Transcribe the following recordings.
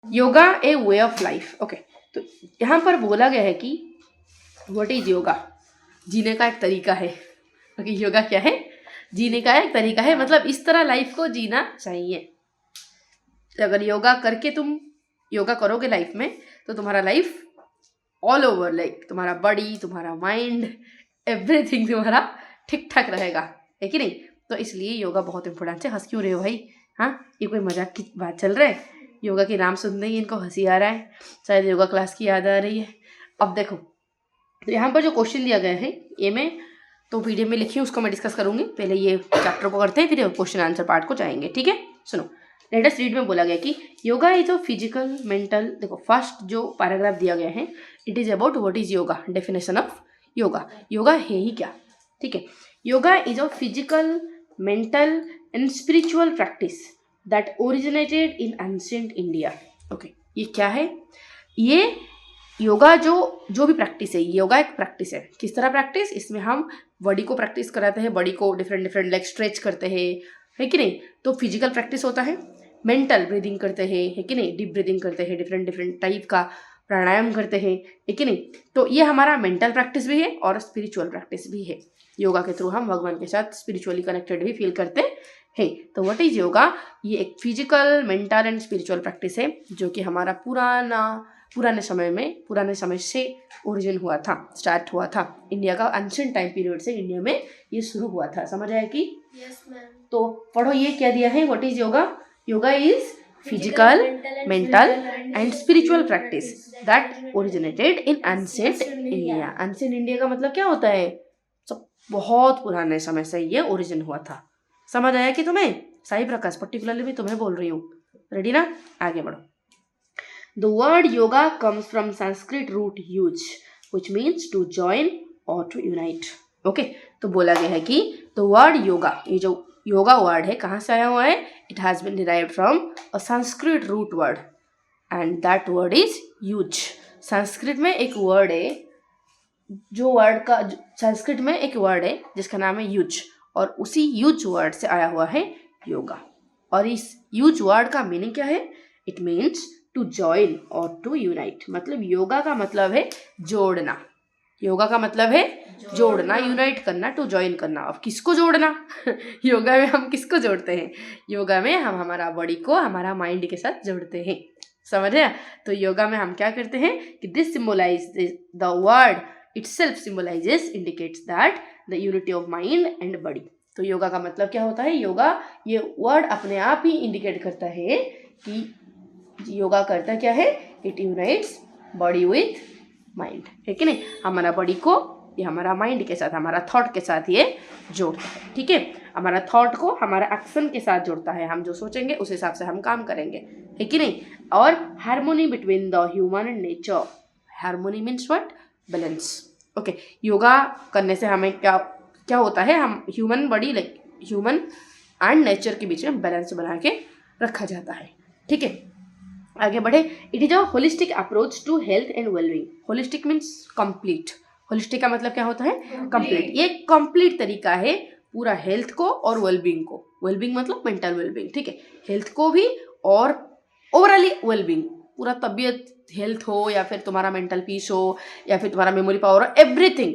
Yoga A way of life. Okay, तो यहाँ पर बोला गया है कि व्हाट इज योगा, जीने का एक तरीका है। ओके, योगा क्या है? जीने का एक तरीका है, मतलब इस तरह लाइफ को जीना चाहिए। अगर योगा करके तुम योगा करोगे लाइफ में तो तुम्हारा लाइफ ऑल ओवर, लाइक तुम्हारा बॉडी, तुम्हारा माइंड, एवरीथिंग तुम्हारा ठीक ठाक रहेगा, है कि नहीं? तो इसलिए योगा बहुत इंपॉर्टेंट है। हंस क्यों रहे हो भाई? हाँ, ये कोई मजाक की बात चल रहा है? योगा के नाम सुनते ही इनको हंसी आ रहा है, शायद योगा क्लास की याद आ रही है। अब देखो, तो यहाँ पर जो क्वेश्चन दिया गया है ये मैं तो पीडीएफ में लिखी हूँ, उसको मैं डिस्कस करूँगी। पहले ये चैप्टर को करते हैं, फिर क्वेश्चन आंसर पार्ट को जाएंगे, ठीक है? सुनो, लेट अस रीड में बोला गया कि yoga is a physical mental. देखो, फर्स्ट जो पैराग्राफ दिया गया है, it is about what is yoga, definition of yoga. Yoga है ही क्या, ठीक है? Yoga is a physical mental and spiritual practice that originated in ancient India. Okay, ये क्या है? ये योगा जो भी प्रैक्टिस है, योगा एक प्रैक्टिस है। किस तरह प्रैक्टिस? इसमें हम बॉडी को प्रैक्टिस कराते हैं, बॉडी को डिफरेंट लेग स्ट्रेच करते हैं, है कि नहीं? तो फिजिकल प्रैक्टिस होता है। मेंटल ब्रीदिंग करते हैं, है कि नहीं? डीप ब्रीदिंग करते हैं, डिफरेंट टाइप का प्राणायाम करते हैं, है कि नहीं? तो ये हमारा मेंटल प्रैक्टिस भी है और स्पिरिचुअल प्रैक्टिस भी है। योगा के थ्रू हम भगवान के साथ स्पिरिचुअली कनेक्टेड भी फील करते हैं। तो व्हाट इज योगा? ये एक physical, mental and spiritual practice है जो कि हमारा पुराने समय से ओरिजिन हुआ था, स्टार्ट हुआ था। इंडिया का एंशिएंट टाइम पीरियड से इंडिया में ये शुरू हुआ था। समझ आया कि? Yes ma'am. तो पढ़ो, ये क्या दिया है? What is yoga? Yoga is physical, mental and spiritual practice that originated in ancient India. Ancient India का मतलब क्या होता है? सब बहुत पुराने समय से ये ओरिजिन हुआ था। समझ आया कि तुम्हें? साई प्रकाश, पर्टिकुलरली मैं तुम्हें बोल रही हूँ। रेडी ना? आगे बढ़ो। The word yoga comes from Sanskrit root yuj, which means to join or to unite. Okay, तो बोला गया है कि the word yoga, ये जो योगा वर्ड है कहाँ से आया हुआ है? It has been derived from a Sanskrit root word and that word is yuj. Sanskrit में एक वर्ड है, जो वर्ड का संस्कृत में एक वर्ड है जिसका नाम है युज, और उसी युज वर्ड से आया हुआ है योगा। और इस युज वर्ड का मीनिंग क्या है? इट मीन्स टू जॉइन और टू यूनाइट। मतलब योगा का मतलब है जोड़ना। योगा का मतलब है जोड़ना, यूनाइट करना, टू जॉइन करना। अब किसको जोड़ना? योगा में हम किसको जोड़ते हैं? योगा में हम हमारा बॉडी को हमारा माइंड के साथ जोड़ते हैं। समझ रहे? तो योगा में हम क्या करते हैं कि this symbolize the word itself symbolizes indicates that the unity of mind and body। तो योगा का मतलब क्या होता है? योगा ये वर्ड अपने आप ही इंडिकेट करता है कि योगा करता क्या है? It unites body with mind, है कि नहीं? हमारा बॉडी को ये हमारा माइंड के साथ, हमारा थॉट के साथ ये जोड़ता है, ठीक है? हमारा थॉट को हमारा एक्शन के साथ जोड़ता है। हम जो सोचेंगे उस हिसाब से हम काम करेंगे, है कि नहीं? और harmony between the human and nature. Harmony means what? Balance. Okay, yoga करने से हमें क्या होता है? हम human body, like human and nature के बीच में बैलेंस बना के रखा जाता है, ठीक है? आगे बढ़े। It is a holistic approach to health and wellbeing. Holistic means complete. Holistic का मतलब क्या होता है? कंप्लीट। ये कंप्लीट तरीका है पूरा हेल्थ को और वेलबींग को। वेलबींग मतलब मेंटल वेलबींग, ठीक है? हेल्थ को भी और ओवरऑली वेलबींग, पूरा तबीयत हेल्थ हो या फिर तुम्हारा मेंटल पीस हो या फिर तुम्हारा मेमोरी पावर हो, एवरीथिंग,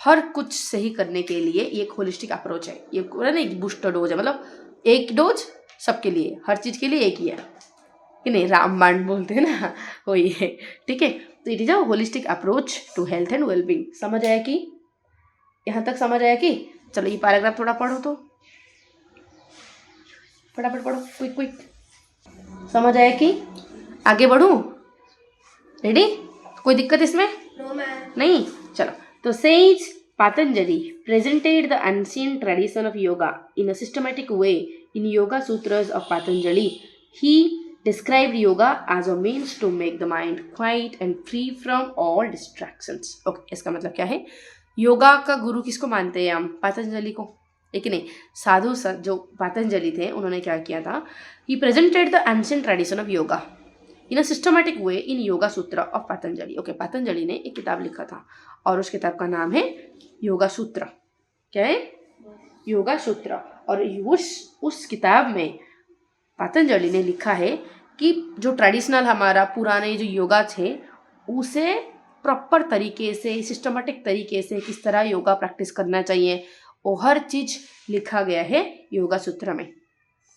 हर कुछ सही करने के लिए ये एक होलिस्टिक अप्रोच है। ये पूरा ना एक बूस्टर डोज है, मतलब एक डोज सबके लिए, हर चीज़ के लिए एक ही है कि नहीं? रामबाण बोलते हैं ना, वही है, ठीक है? तो it is a holistic approach to health and wellbeing. समझ आया कि? यहाँ तक समझ आया कि? चलो ये पैराग्राफ थोड़ा पढ़ो, तो फटाफट पढ़ो, क्विक। समझ आया कि? आगे बढ़ूं? रेडी? कोई दिक्कत इसमें? No ma'am. नहीं? चलो। तो sage Patanjali presented the ancient tradition of yoga in a systematic way in Yoga Sutras of Patanjali. He described yoga as a means to make the mind quiet and free from all distractions. Okay, इसका मतलब क्या है? योगा का गुरु किसको मानते हैं हम? पतंजलि को, एक नहीं, साधु जो पतंजलि थे उन्होंने क्या किया था? He presented the ancient tradition of yoga in a systematic way in yoga sutra of Patanjali. Okay, Patanjali ने एक किताब लिखा था और उस किताब का नाम है योगा सूत्र। क्या है? योगा सूत्र। और उस किताब में पतंजलि ने लिखा है कि जो ट्रेडिशनल हमारा पुराने जो योगा थे उसे प्रॉपर तरीके से, सिस्टमेटिक तरीके से किस तरह योगा प्रैक्टिस करना चाहिए, वो हर चीज़ लिखा गया है योगा सूत्र में।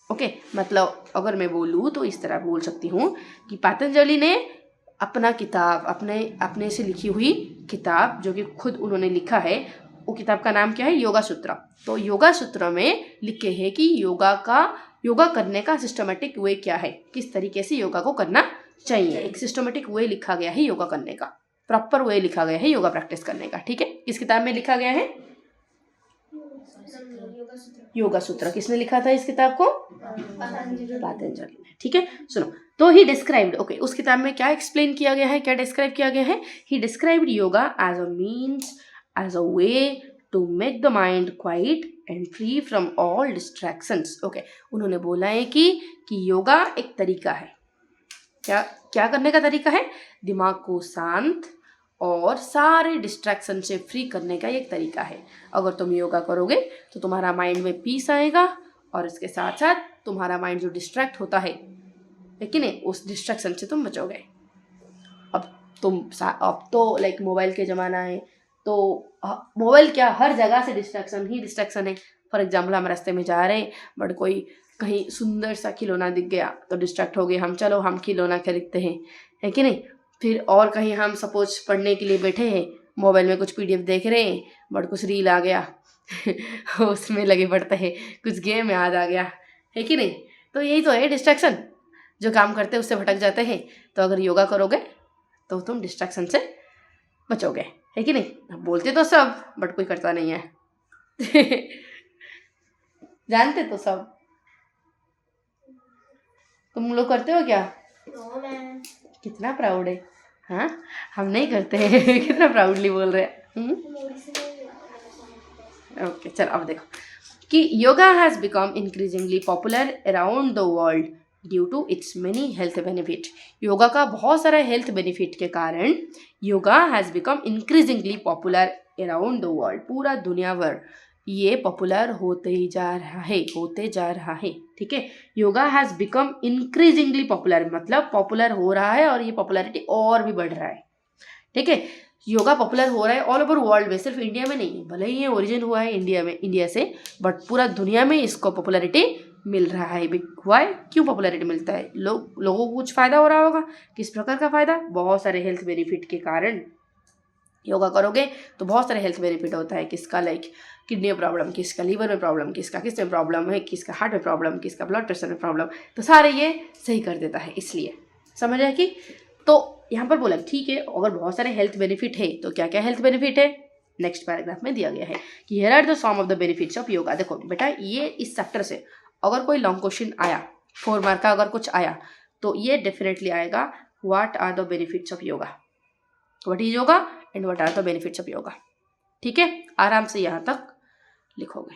ओके, मतलब अगर मैं बोलूँ तो इस तरह बोल सकती हूँ कि पतंजलि ने अपना किताब, अपने से लिखी हुई किताब जो कि खुद उन्होंने लिखा है, वो किताब का नाम क्या है? योगा सूत्र। तो योगा सूत्र में लिखे है कि योगा करने का सिस्टमेटिक वे क्या है, किस तरीके से योगा को करना चाहिए। एक सिस्टमेटिक वे लिखा गया है योगा करने का, प्रॉपर वे लिखा गया है योगा प्रैक्टिस करने का। ठीक है, किस किताब में लिखा गया है? योगा सूत्र। किसने लिखा था इस किताब को? पतंजलि ने। ठीक है, सुनो। तो ही डिस्क्राइब्ड, ओके, उस किताब में क्या एक्सप्लेन किया गया है, क्या डिस्क्राइब किया गया है? He described yoga as a means, as a way to make the mind quiet and free from all distractions. Okay, उन्होंने बोला है कि योगा एक तरीका है। क्या करने का तरीका है? दिमाग को शांत और सारे डिस्ट्रैक्शन से फ्री करने का एक तरीका है। अगर तुम योगा करोगे तो तुम्हारा माइंड में पीस आएगा और इसके साथ साथ तुम्हारा माइंड जो डिस्ट्रैक्ट होता है, लेकिन उस डिस्ट्रैक्शन से तुम बचोगे। अब तो लाइक मोबाइल के ज़माना है, तो मोबाइल क्या, हर जगह से डिस्ट्रैक्शन ही डिस्ट्रैक्शन है। फॉर एग्जाम्पल, हम रास्ते में जा रहे हैं बट कोई कहीं सुंदर सा खिलौना दिख गया तो डिस्ट्रैक्ट हो गए हम, चलो हम खिलौना खरीदते हैं, है कि नहीं। फिर और कहीं हम सपोज पढ़ने के लिए बैठे हैं, मोबाइल में कुछ PDF देख रहे हैं बट कुछ रील आ गया उसमें लगे पड़ते हैं, कुछ गेम याद आ गया, है कि नहीं। तो यही तो है डिस्ट्रैक्शन, जो काम करते हैं उससे भटक जाते हैं। तो अगर योगा करोगे तो तुम डिस्ट्रैक्शन से बचोगे, है कि नहीं। बोलते तो सब बट कोई करता नहीं है जानते तो सब, तुम लोग करते हो क्या? कितना प्राउड है। हाँ, हम नहीं करते हैं कितना प्राउडली बोल रहे हैं। ओके, चलो अब देखो कि yoga has become increasingly popular around the world due to its many health benefit. Yoga का बहुत सारा हेल्थ बेनिफिट के कारण yoga has become increasingly popular around the world, पूरा दुनिया भर ये पॉपुलर होते जा रहा है। ठीक है, yoga has become increasingly popular, मतलब पॉपुलर हो रहा है और ये पॉपुलैरिटी और भी बढ़ रहा है। ठीक है, योगा पॉपुलर हो रहा है ऑल ओवर वर्ल्ड में, सिर्फ इंडिया में नहीं है। भले ही ये ओरिजिन हुआ है इंडिया से, बट पूरा दुनिया में इसको पॉपुलैरिटी मिल रहा है। वाई, क्यों पॉपुलैरिटी मिलता है? लोगों को कुछ फ़ायदा हो रहा होगा। किस प्रकार का फ़ायदा? बहुत सारे हेल्थ बेनिफिट के कारण योगा करोगे तो बहुत सारे हेल्थ बेनिफिट होता है। किसका? लाइक किडनी में प्रॉब्लम, किसका लिवर में प्रॉब्लम, किसका किस में प्रॉब्लम है, किसका हार्ट में प्रॉब्लम, किसका ब्लड प्रेशर में प्रॉब्लम, तो सारे ये सही कर देता है। इसलिए समझ आया कि तो यहाँ पर बोला ठीक है, अगर बहुत सारे हेल्थ बेनिफिट है तो क्या क्या हेल्थ बेनिफिट है नेक्स्ट पैराग्राफ में दिया गया है कि here are the some of the benefits of yoga. देखो बेटा, ये इस चैप्टर से अगर कोई लॉन्ग क्वेश्चन आया, 4 मार्क का अगर कुछ आया तो ये डेफिनेटली आएगा, what are the benefits of yoga, what is yoga and what are the benefits of yoga. ठीक है, आराम से यहाँ तक लिखोगे।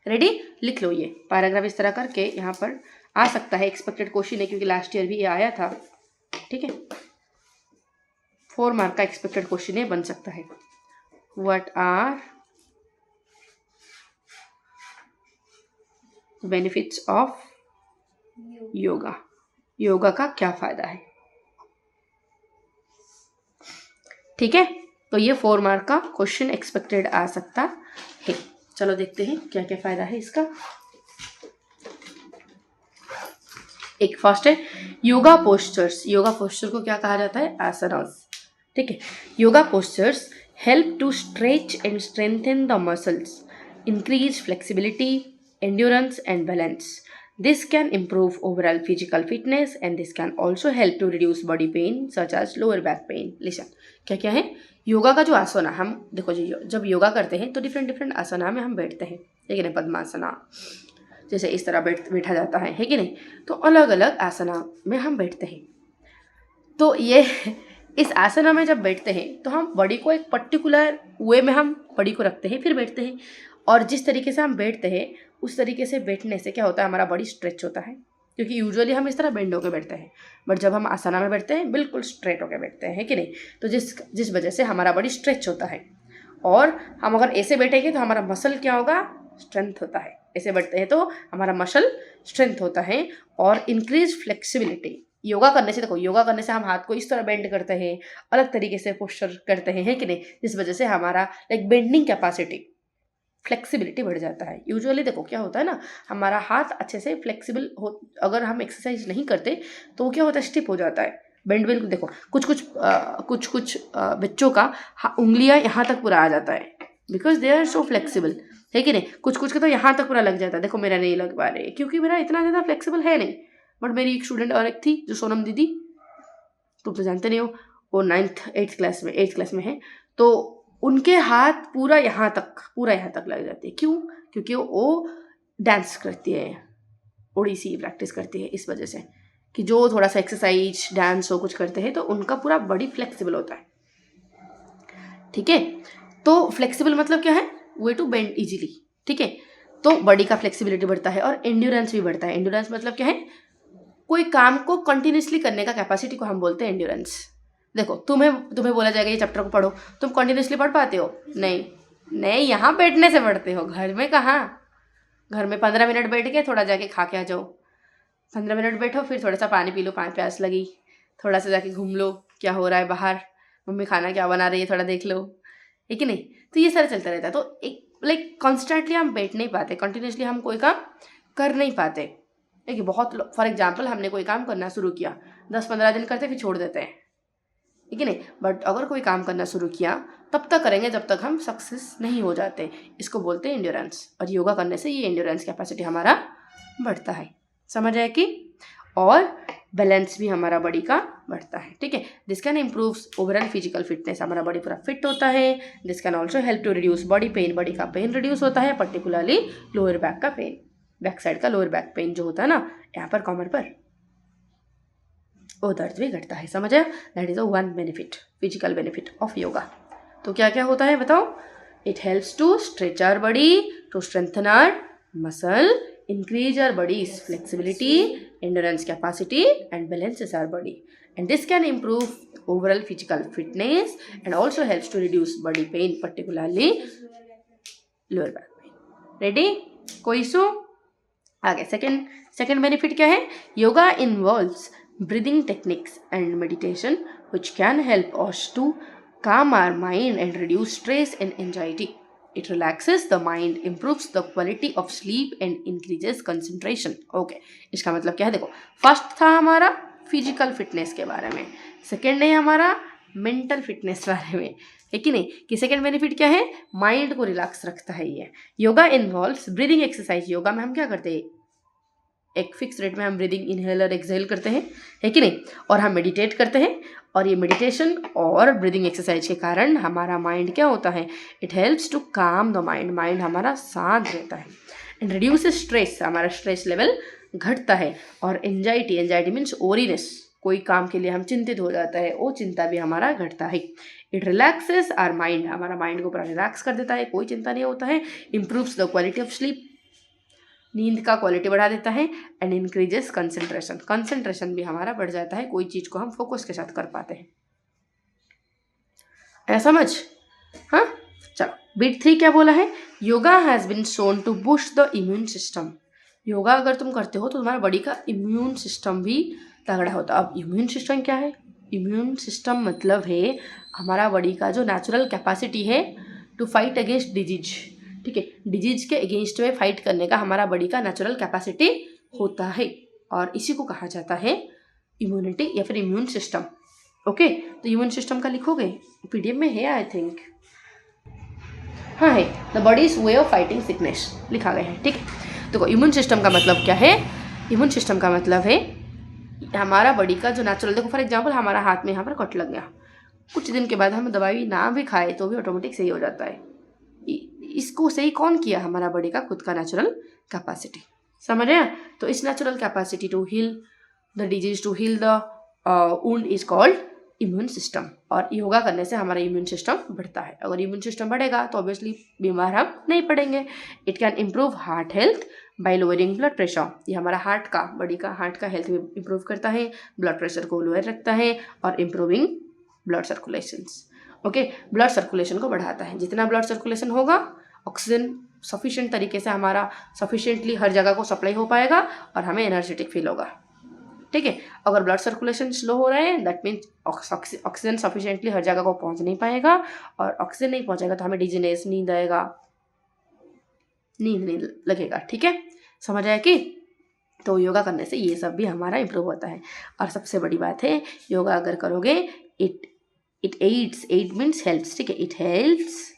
रेडी? लिख लो ये पैराग्राफ इस तरह करके, यहाँ पर आ सकता है, एक्सपेक्टेड क्वेश्चन है क्योंकि लास्ट ईयर भी ये आया था। ठीक है, 4 मार्क का एक्सपेक्टेड क्वेश्चन है, बन सकता है। What are benefits of yoga, yoga का क्या फायदा है। ठीक है, तो ये 4 मार्क का क्वेश्चन एक्सपेक्टेड आ सकता है। चलो देखते हैं क्या क्या फायदा है इसका। एक फर्स्ट है योगा पोस्चर्स। योगा पोस्चर को क्या कहा जाता है? आसनास। ठीक है, yoga postures help to stretch and strengthen the muscles, increase flexibility, endurance and balance. This can improve overall physical fitness and this can also help to reduce body pain such as lower back pain. Listen, क्या क्या है? योगा का जो आसना, हम देखो जी, जब योगा करते हैं तो डिफरेंट आसना में हम बैठते हैं, है कि नहीं। पद्मासना, जैसे इस तरह बैठा जाता है कि नहीं। तो अलग अलग आसना में हम बैठते हैं। तो ये इस आसना में जब बैठते हैं तो हम बॉडी को एक पर्टिकुलर वे में हम बॉडी को रखते हैं, फिर बैठते हैं। और जिस तरीके से हम बैठते हैं उस तरीके से बैठने से क्या होता है, हमारा बॉडी स्ट्रेच होता है। क्योंकि यूजुअली हम इस तरह बेंड होकर बैठते हैं, बट जब हम आसना में बैठते हैं बिल्कुल स्ट्रेट होकर बैठते हैं, है कि नहीं। तो जिस वजह से हमारा बॉडी स्ट्रेच होता है। और हम अगर ऐसे बैठेंगे तो हमारा मसल क्या होगा, स्ट्रेंथ होता है। ऐसे बढ़ते हैं तो हमारा मसल स्ट्रेंथ होता है। और इंक्रीज फ्लेक्सिबिलिटी, योगा करने से, देखो योगा करने से हम हाथ को इस तरह बेंड करते हैं, अलग तरीके से पोस्चर करते हैं, है कि नहीं, जिस वजह से हमारा लाइक बेंडिंग कैपेसिटी, फ्लेक्सिबिलिटी बढ़ जाता है। यूजुअली देखो क्या होता है ना, हमारा हाथ अच्छे से फ्लेक्सिबल हो, अगर हम एक्सरसाइज नहीं करते तो क्या होता है, स्टिफ हो जाता है, बेंड बिल्कुल। देखो कुछ कुछ बच्चों का उंगलियां यहाँ तक पूरा आ जाता है, because they are so flexible, है कि नहीं। कुछ कुछ का तो यहाँ तक पूरा लग जाता है, देखो मेरा नहीं लग पा रहे क्योंकि मेरा इतना ज़्यादा फ्लेक्सिबल है नहीं। बट मेरी एक स्टूडेंट और एक थी जो सोनम दीदी, तुम तो जानते नहीं हो, वो 8th क्लास में है, तो उनके हाथ पूरा यहाँ तक लग जाते हैं। क्यों? क्योंकि वो डांस करती है, ओडिसी प्रैक्टिस करती है, इस वजह से कि जो थोड़ा सा एक्सरसाइज डांस हो कुछ करते हैं तो उनका पूरा बॉडी फ्लेक्सिबल होता है, ठीक है। तो फ्लेक्सिबल मतलब क्या है, वे टू बेंड इजीली, ठीक है। तो बॉडी का फ्लेक्सिबिलिटी बढ़ता है और एंड्योरेंस भी बढ़ता है। एंड्योरेंस मतलब क्या है, कोई काम को कंटिन्यूसली करने का कैपेसिटी को हम बोलते हैं एंड्योरेंस। देखो तुम्हें बोला जाएगा ये चैप्टर को पढ़ो, तुम कंटिन्यूसली पढ़ पाते हो? नहीं, यहाँ बैठने से पढ़ते हो, घर में कहाँ। घर में 15 मिनट बैठ के थोड़ा जाके खा के आ जाओ, 15 मिनट बैठो, फिर थोड़ा सा पानी पी लो, प्यास लगी, थोड़ा सा जाके घूम लो, क्या हो रहा है बाहर, मम्मी खाना क्या बना रही है थोड़ा देख लो, है कि नहीं। तो ये सारा चलता रहता है। तो एक लाइक कॉन्स्टेंटली हम बैठ नहीं पाते, कंटिन्यूसली हम कोई काम कर नहीं पाते। देखिए बहुत, फॉर एग्जाम्पल हमने कोई काम करना शुरू किया, 10-15 दिन करते फिर छोड़ देते हैं, ठीक है नहीं। बट अगर कोई काम करना शुरू किया तब तक करेंगे जब तक हम सक्सेस नहीं हो जाते, इसको बोलते हैं एंड्योरेंस। और योगा करने से ये एंड्योरेंस कैपेसिटी हमारा बढ़ता है, समझ आए कि। और बैलेंस भी हमारा बॉडी का बढ़ता है, ठीक है। This can improves overall physical fitness, हमारा बॉडी पूरा फिट होता है। This can also help to reduce body pain, body का पेन रिड्यूस होता है, पर्टिकुलरली लोअर बैक का पेन, बैक साइड का लोअर बैक पेन जो होता है ना यहाँ पर कमर पर, वो दर्द भी घटता है, समझ आया। That is a one benefit, physical benefit of yoga. तो क्या क्या होता है बताओ। It helps to stretch our body, to strengthen our muscle, increase our body's flexibility, endurance capacity and balances our body, and this can improve overall physical fitness and also helps to reduce body pain, particularly lower back pain. Ready? कोई issue? आगे second benefit क्या है, yoga involves breathing techniques and meditation which can help us to calm our mind and reduce stress and anxiety. It relaxes the mind, improves the quality of sleep and increases concentration. Okay, इसका मतलब क्या है, देखो first था हमारा physical fitness के बारे में, सेकंड है हमारा मेंटल फिटनेस बारे में, है कि नहीं। कि सेकंड बेनिफिट क्या है, माइंड को रिलैक्स रखता है ये। Yoga involves breathing exercise, yoga में हम क्या करते हैं, एक फिक्स रेट में हम ब्रीदिंग इनहेल और एक्सहेल करते हैं, है कि नहीं। और हम मेडिटेट करते हैं, और ये मेडिटेशन और ब्रीदिंग एक्सरसाइज के कारण हमारा माइंड क्या होता है, इट हेल्प्स टू काम द माइंड, माइंड हमारा शांत रहता है। एंड रिड्यूस स्ट्रेस, हमारा स्ट्रेस लेवल घटता है। और एंजाइटी मीन्स ओरीनेस, कोई काम के लिए हम चिंतित हो जाता है, वो चिंता भी हमारा घटता है। इट रिलैक्सेस आवर माइंड, हमारा माइंड को पूरा रिलैक्स कर देता है, कोई चिंता नहीं होता है। Improves the quality of sleep, नींद का क्वालिटी बढ़ा देता है। एंड इंक्रीजेस कंसंट्रेशन, कंसंट्रेशन भी हमारा बढ़ जाता है, कोई चीज़ को हम फोकस के साथ कर पाते हैं। ऐसा समझ, हाँ चलो। बिट 3 क्या बोला है, yoga has been shown to boost the immune system. Yoga अगर तुम करते हो तो तुम्हारा बॉडी का इम्यून सिस्टम भी तगड़ा होता है। अब इम्यून सिस्टम क्या है, इम्यून सिस्टम मतलब है हमारा बॉडी का जो नेचुरल कैपेसिटी है टू फाइट अगेंस्ट डिजीज, ठीक है। डिजीज के अगेंस्ट में फाइट करने का हमारा बॉडी का नेचुरल कैपेसिटी होता है, और इसी को कहा जाता है इम्यूनिटी या फिर इम्यून सिस्टम। ओके, तो इम्यून सिस्टम का लिखोगे, पीडीएफ में है आई थिंक, हाँ है, the bodies way of fighting sickness लिखा गया है, ठीक है। तो इम्यून सिस्टम का मतलब क्या है, इम्यून सिस्टम का मतलब है हमारा बॉडी का जो नेचुरल, देखो फॉर एग्जांपल हमारा हाथ में यहाँ पर कट लग गया, कुछ दिन के बाद हम दवाई ना भी खाए तो भी ऑटोमेटिक सही हो जाता है। इसको सही कौन किया, हमारा बॉडी का खुद का नेचुरल कैपेसिटी, समझ रहे हैं। तो इस natural capacity to heal the disease, to heal the wound is called immune system. और योगा करने से हमारा इम्यून सिस्टम बढ़ता है। अगर इम्यून सिस्टम बढ़ेगा तो ऑब्वियसली बीमार हम नहीं पड़ेंगे। It can improve heart health bye lowering blood pressure, ये हमारा हार्ट का, बॉडी का हार्ट का हेल्थ भी इम्प्रूव करता है, ब्लड प्रेशर को लोअर रखता है, और improving blood circulations. Okay, blood circulation को बढ़ाता है। जितना ब्लड सर्कुलेशन होगा ऑक्सीजन सफिशिएंट तरीके से हमारा सफिशिएंटली हर जगह को सप्लाई हो पाएगा और हमें एनर्जेटिक फील होगा, ठीक है। अगर ब्लड सर्कुलेशन स्लो हो रहा है दैट मीन्स ऑक्सीजन सफिशिएंटली हर जगह को पहुंच नहीं पाएगा, और ऑक्सीजन नहीं पहुंचेगा तो हमें डिजीनेस, नींद आएगा, नींद नहीं लगेगा, ठीक है। समझ आया कि तो योगा करने से ये सब भी हमारा इम्प्रूव होता है। और सबसे बड़ी बात है, योगा अगर करोगे इट एड मीन्स हेल्प्स, ठीक है, it helps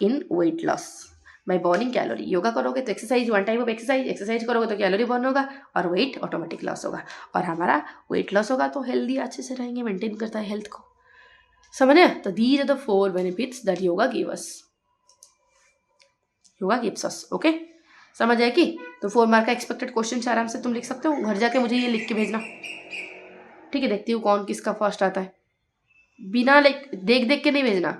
in weight loss by burning calorie. Yoga करोगे तो exercise, one type of exercise करोगे तो कैलोरी बर्न होगा और वेट ऑटोमेटिक लॉस होगा, और हमारा वेट लॉस होगा तो हेल्दी अच्छे से रहेंगे, मेंटेन करता है हेल्थ को। समझे? तो these are the 4 benefits that yoga gives us, okay. समझ आया कि तो 4 मार्क का एक्सपेक्टेड क्वेश्चन आराम से तुम लिख सकते हो। घर जाके मुझे ये लिख के भेजना, ठीक है। देखती हूँ कौन किसका फर्स्ट आता है। बिना देख के नहीं भेजना,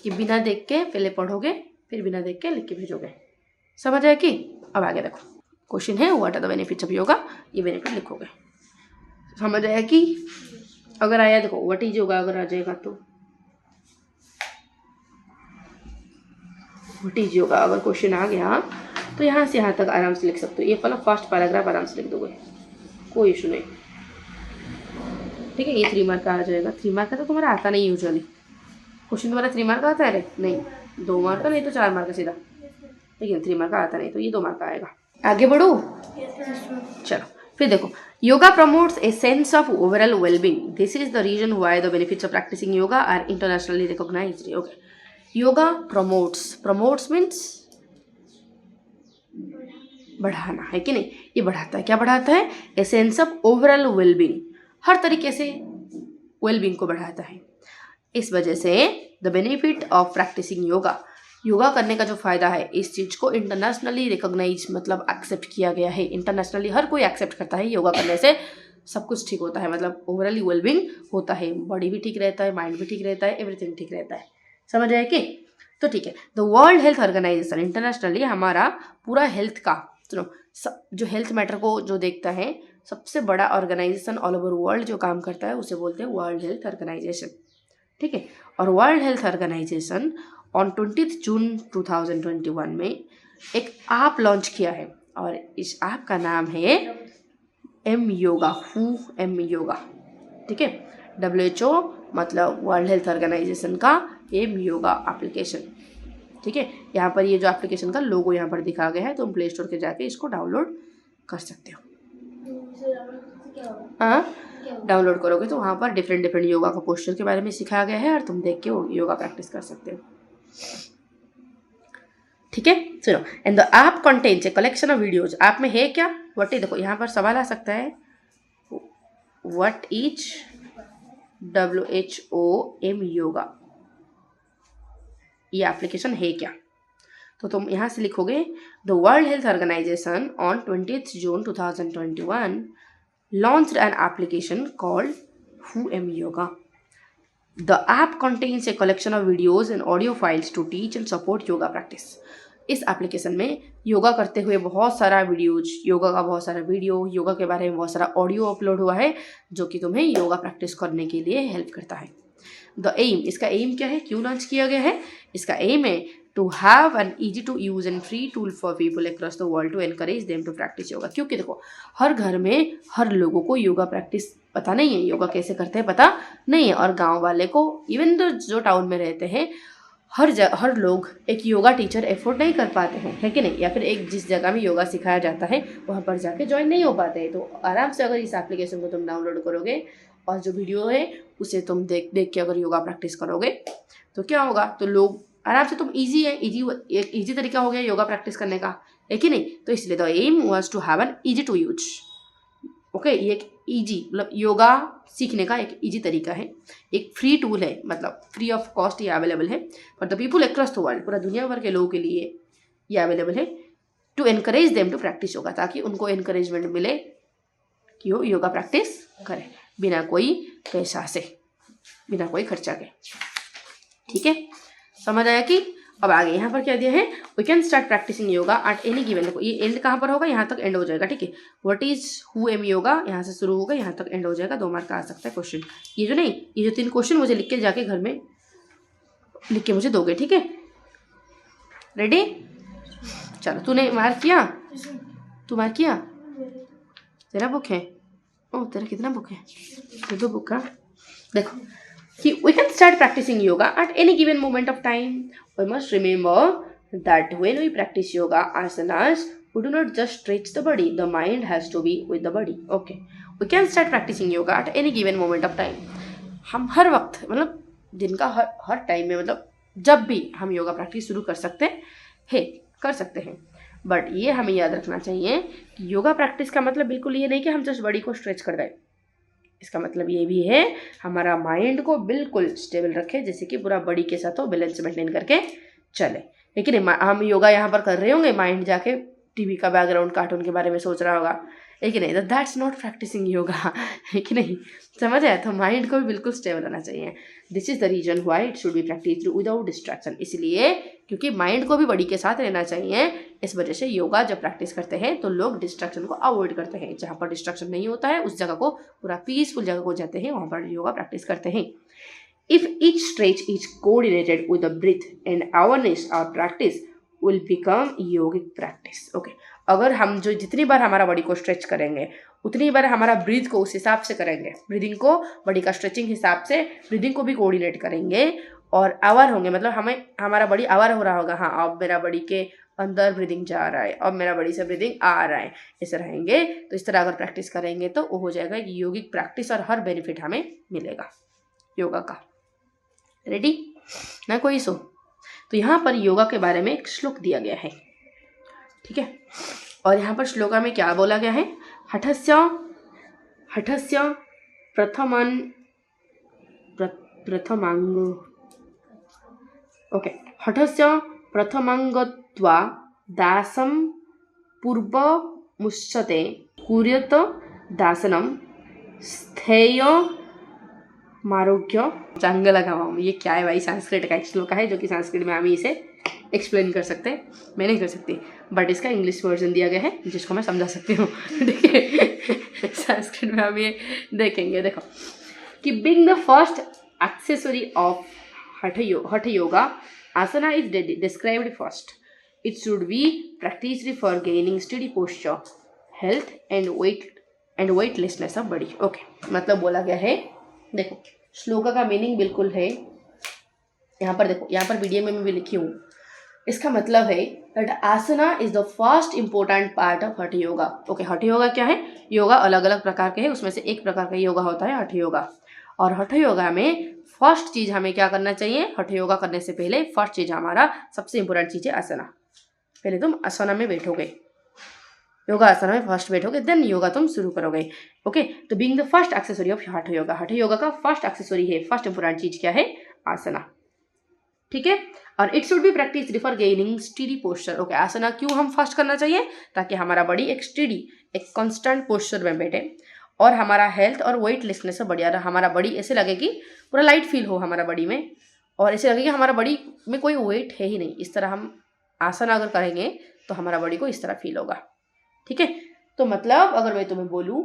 कि बिना देख के पहले पढ़ोगे फिर बिना देख के लिख के भेजोगे। समझ आया कि? अब आगे देखो, क्वेश्चन है what are the benefits of yoga, ये बेनिफिट लिखोगे। समझ आया कि? अगर आया देखो व्हाट इज योगा, अगर आ जाएगा तो व्हाट इज योगा, अगर क्वेश्चन आ गया तो यहाँ से यहाँ तक आराम से लिख सकते हो। ये वाला फर्स्ट पैराग्राफ आराम से लिख दोगे, कोई इशू नहीं, ठीक है। ये 3 मार्क का आ जाएगा। 3 मार्क का तो तुम्हारा आता नहीं यूजुअली क्वेश्चन, तुम्हारा 3 मार्क का आता है? नहीं, 2 मार्क का, नहीं तो 4 मार्क का सीधा, लेकिन 3 मार्क का आता नहीं, तो ये 2 मार्क का आएगा। आगे बढ़ो, चलो फिर देखो, yoga promotes a sense of overall wellbeing. This is the reason why the benefits of practising yoga are internationally recognised. Okay, yoga promotes means बढ़ाना, है कि नहीं? ये बढ़ाता है, क्या बढ़ाता है? A sense of overall wellbeing, हर तरीके से वेलबींग को बढ़ाता है। इस वजह से the benefit of practising yoga करने का जो फायदा है, इस चीज को इंटरनेशनली रिकॉग्नाइज मतलब एक्सेप्ट किया गया है। इंटरनेशनली हर कोई एक्सेप्ट करता है, योगा करने से सब कुछ ठीक होता है, मतलब ओवरऑली वेलबींग होता है, बॉडी भी ठीक रहता है, माइंड भी ठीक रहता है, एवरीथिंग ठीक रहता है। समझ आए कि? तो ठीक है, the world health organisation, internationally हमारा पूरा हेल्थ का, सुनो, जो हेल्थ मैटर को जो देखता है, सबसे बड़ा ऑर्गेनाइजेशन ऑल ओवर वर्ल्ड जो काम करता है उसे बोलते हैं वर्ल्ड हेल्थ ऑर्गेनाइजेशन, ठीक है। और world health organisation on 20 June 2021 में एक ऐप लॉन्च किया है, और इस ऐप का नाम है एम योगा, ठीक है। WHO मतलब वर्ल्ड हेल्थ ऑर्गेनाइजेशन का एम योगा एप्लीकेशन, ठीक है। यहाँ पर ये जो एप्लीकेशन का लोगो यहाँ पर दिखा गया है, तुम प्ले स्टोर के जाके इसको डाउनलोड कर सकते हो। हाँ, डाउनलोड करोगे तो वहाँ पर डिफरेंट योगा का पोस्चर के बारे में सिखाया गया है, और तुम देख के वो योगा प्रैक्टिस कर सकते हो, ठीक है। सुनो, and the app contains a collection of videos. App में है क्या? व्हाट इज, देखो यहाँ पर सवाल आ सकता है, व्हाट इज WHOM योगा, ये एप्लीकेशन है क्या? तो तुम यहाँ से लिखोगे the world health organisation on 20 June 2021 launched an application called WHOM Yoga. The app contains a collection of videos and audio files to teach and support yoga practice. इस application में योगा करते हुए बहुत सारा वीडियोज, योगा का बहुत सारा वीडियो, योगा के बारे में बहुत सारा ऑडियो अपलोड हुआ है, जो कि तुम्हें योगा प्रैक्टिस करने के लिए हेल्प करता है। द एम, इसका एम क्या है, क्यों लॉन्च किया गया है? इसका एम है to have an easy to use and free tool for people across the world to encourage them to practice yoga। क्योंकि देखो, हर घर में हर लोगों को योगा प्रैक्टिस पता नहीं है, योगा कैसे करते हैं पता नहीं है, और गांव वाले को, इवन जो टाउन में रहते हैं, हर लोग एक योगा टीचर एफोर्ड नहीं कर पाते हैं, है कि नहीं? या फिर एक जिस जगह में योगा सिखाया जाता है वहाँ पर जाके ज्वाइन नहीं हो पाते हैं। तो आराम से अगर इस एप्लीकेशन को तुम डाउनलोड करोगे और जो वीडियो है उसे तुम देख के अगर योगा प्रैक्टिस करोगे तो क्या होगा, तो लोग आराम से, तुम एक ईजी तरीका हो गया योगा प्रैक्टिस करने का, है कि नहीं? तो इसलिए the aim was to have an easy to use, okay. ये एक ईजी मतलब योगा सीखने का एक ईजी तरीका है, एक फ्री टूल है, मतलब फ्री ऑफ कॉस्ट ये अवेलेबल है for the people across the world, पूरा दुनिया भर के लोगों के लिए ये अवेलेबल है, to encourage them to practise yoga, ताकि उनको एनकरेजमेंट मिले कि वो योगा प्रैक्टिस करें बिना कोई पैसा से, बिना कोई खर्चा के, ठीक है। समझ आया कि? अब आगे यहाँ पर क्या दिया है, we can start practising yoga at any given. देखो ये एंड कहाँ पर होगा, यहाँ तक एंड हो जाएगा, ठीक है। व्हाट इज WHOM योगा, यहाँ से शुरू होगा, यहाँ तक एंड हो जाएगा। 2 मार्क का आ सकता है क्वेश्चन। ये जो 3 क्वेश्चन मुझे लिख के जाके घर में लिख के मुझे दोगे, ठीक है। रेडी? चलो, तूने मार्क किया? तू मार्क किया? तेरा बुक है? ओह, तेरा कितना बुक है? 2 बुक का। देखो कि we can start practicing yoga at any given moment of time. We must remember that when we practice yoga asanas, we do not just stretch the body. The mind has to be with the body. Okay. We can start practicing yoga at any given moment of time. हम हर वक्त, मतलब दिन का हर time में, मतलब जब भी हम योगा प्रैक्टिस शुरू कर सकते हैं। बट ये हमें याद रखना चाहिए कि योगा प्रैक्टिस का मतलब बिल्कुल ये नहीं कि हम जस्ट बॉडी को स्ट्रेच कर दें। इसका मतलब ये भी है हमारा माइंड को बिल्कुल स्टेबल रखे, जैसे कि पूरा बॉडी के साथ वो बैलेंस मेंटेन करके चले। लेकिन हम योगा यहाँ पर कर रहे होंगे, माइंड जाके टीवी का बैकग्राउंड कार्टून के बारे में सोच रहा होगा, है कि नहीं? तो दैट्स नॉट प्रैक्टिसिंग योगा, है कि नहीं? समझ आया? तो माइंड को भी बिल्कुल स्टेबल रहना चाहिए। This is the reason why it should be practice without distraction. इसलिए क्योंकि माइंड को भी बॉडी के साथ रहना चाहिए, इस वजह से योगा जब प्रैक्टिस करते हैं तो लोग डिस्ट्रैक्शन को अवॉइड करते हैं। जहाँ पर डिस्ट्रैक्शन नहीं होता है उस जगह को, पूरा पीसफुल जगह को जाते हैं, वहाँ पर योगा प्रैक्टिस करते हैं। If each stretch is coordinated with the breath and awareness, our practice will become yogic practice. Okay. अगर हम जो जितनी बार हमारा बॉडी को स्ट्रेच करेंगे उतनी बार हमारा ब्रीथ को उस हिसाब से करेंगे, ब्रीदिंग को बॉडी का स्ट्रेचिंग हिसाब से ब्रीदिंग को भी कोऑर्डिनेट करेंगे और अवेयर होंगे, मतलब हमें हमारा बॉडी अवेयर हो रहा होगा, हाँ अब मेरा बॉडी के अंदर ब्रीदिंग जा रहा है, अब मेरा बॉडी से ब्रीदिंग आ रहा है, ऐसे रहेंगे। तो इस तरह अगर प्रैक्टिस करेंगे तो वो हो जाएगा योगिक प्रैक्टिस और हर बेनिफिट हमें मिलेगा योगा का। रेडी ना कोई सो? तो यहाँ पर योगा के बारे में एक श्लोक दिया गया है, ठीक है? और यहाँ पर श्लोका में क्या बोला गया है? हठस्य प्रथमांग ओके, हठस्य प्रथमांगत्वा दासम पूर्व मुच्यते कुर्यत दासनम स्थेय मारोग्य चांगल लगाओ। ये क्या है भाई? संस्कृत का एक श्लोक है जो कि संस्कृत में हम इसे एक्सप्लेन कर सकते हैं, मैं नहीं कर सकती, बट इसका इंग्लिश वर्जन दिया गया है जिसको मैं समझा सकती हूँ, ठीक है? संस्कृत में हम ये देखेंगे। देखो कि being the first accessory of hatha yoga asana is described first. It should be practised for gaining study posture, health and weightlessness of body. Okay, मतलब बोला गया है, देखो श्लोका का मीनिंग बिल्कुल है यहाँ पर, देखो यहाँ पर वीडियो में भी लिखी हूँ। इसका मतलब है that asana is the first important part of hatha yoga. Okay, हठ योगा क्या है? योगा अलग अलग प्रकार के हैं, उसमें से एक प्रकार का योगा होता है हठ योगा। और हठ योगा में फर्स्ट चीज हमें क्या करना चाहिए? हठ योगा करने से पहले फर्स्ट चीज हमारा सबसे इंपॉर्टेंट चीज है आसना। पहले तुम आसना में बैठोगे, योगा आसना में फर्स्ट बैठोगे, देन योगा तुम शुरू करोगे। ओके, तो being the first accessory of hatha yoga, hatha yoga का फर्स्ट एक्सेसरी है, फर्स्ट इंपॉर्टेंट चीज क्या है? आसना, ठीक है? और it should be practice for gaining steady posture. Okay, asana क्यों हम फर्स्ट करना चाहिए? ताकि हमारा बॉडी एक स्टेडी, एक कांस्टेंट पोस्चर में बैठे और हमारा हेल्थ और वेटलेसनेस से बढ़िया रहा। हमारा बॉडी ऐसे लगे कि पूरा लाइट फील हो हमारा बॉडी में, और ऐसे लगे कि हमारा बॉडी में कोई वेट है ही नहीं। इस तरह हम आसना अगर करेंगे तो हमारा बॉडी को इस तरह फील होगा, ठीक है? तो मतलब अगर मैं तुम्हें बोलूँ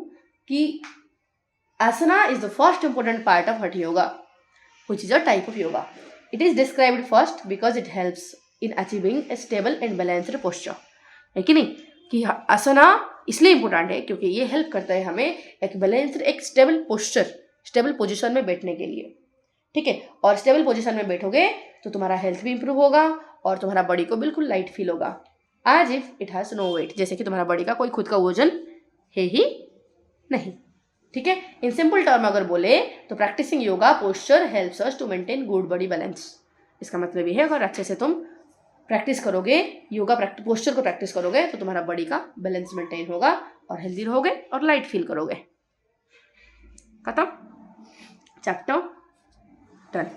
कि asana is the first important part of hatha yoga, which is a type of yoga. It is described first because it helps in achieving a stable and balanced posture. है कि नहीं? कि आसना इसलिए इम्पोर्टेंट है क्योंकि ये हेल्प करता है हमें एक बैलेंस्ड, एक स्टेबल पोस्चर, स्टेबल पोजीशन में बैठने के लिए, ठीक है? और स्टेबल पोजीशन में बैठोगे तो तुम्हारा हेल्थ भी इंप्रूव होगा और तुम्हारा बॉडी को बिल्कुल लाइट फील होगा, as if it has no weight, जैसे कि तुम्हारा बॉडी का कोई खुद का वजन है ही नहीं, ठीक है? इन सिंपल टर्म अगर बोले तो practising yoga posture helps us to maintain good body balance. इसका मतलब ये है अगर अच्छे से तुम प्रैक्टिस करोगे, योगा पोस्चर को प्रैक्टिस करोगे तो तुम्हारा बॉडी का बैलेंस मेंटेन होगा और हेल्दी रहोगे और लाइट फील करोगे। खत्म, चैप्टर डन।